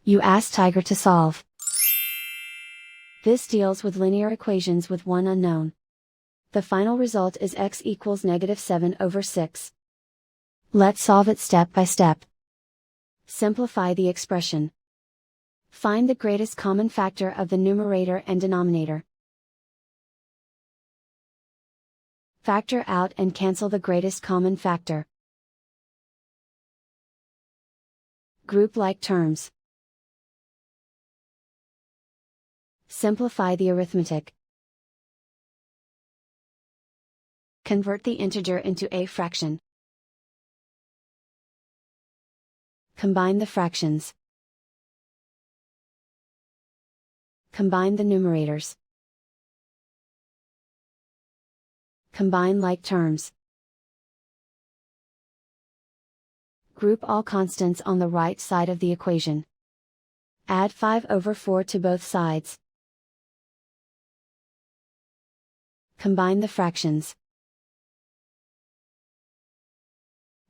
You ask Tiger to solve. This deals with linear equations with one unknown. The final result is x equals -7/6. Let's solve it step by step. Simplify the expression. Find the greatest common factor of the numerator and denominator. Factor out and cancel the greatest common factor. Group like terms. Simplify the arithmetic. Convert the integer into a fraction. Combine the fractions. Combine the numerators. Combine like terms. Group all constants on the right side of the equation. Add 5/4 to both sides. Combine the fractions.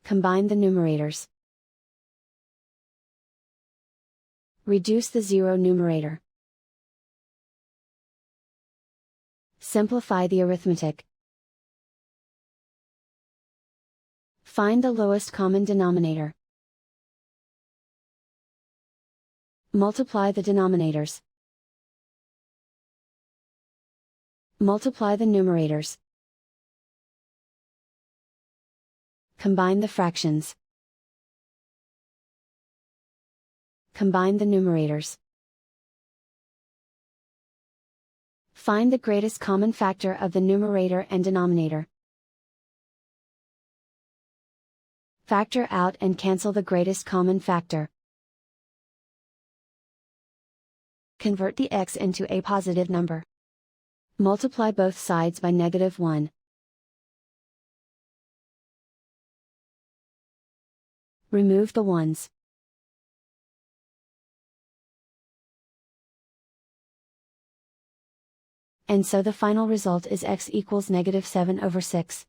Combine the numerators. Reduce the zero numerator. Simplify the arithmetic. Find the lowest common denominator. Multiply the denominators. Multiply the numerators. Combine the fractions. Combine the numerators. Find the greatest common factor of the numerator and denominator. Factor out and cancel the greatest common factor. Convert the x into a positive number. Multiply both sides by -1. Remove the ones. And so the final result is x equals -7/6.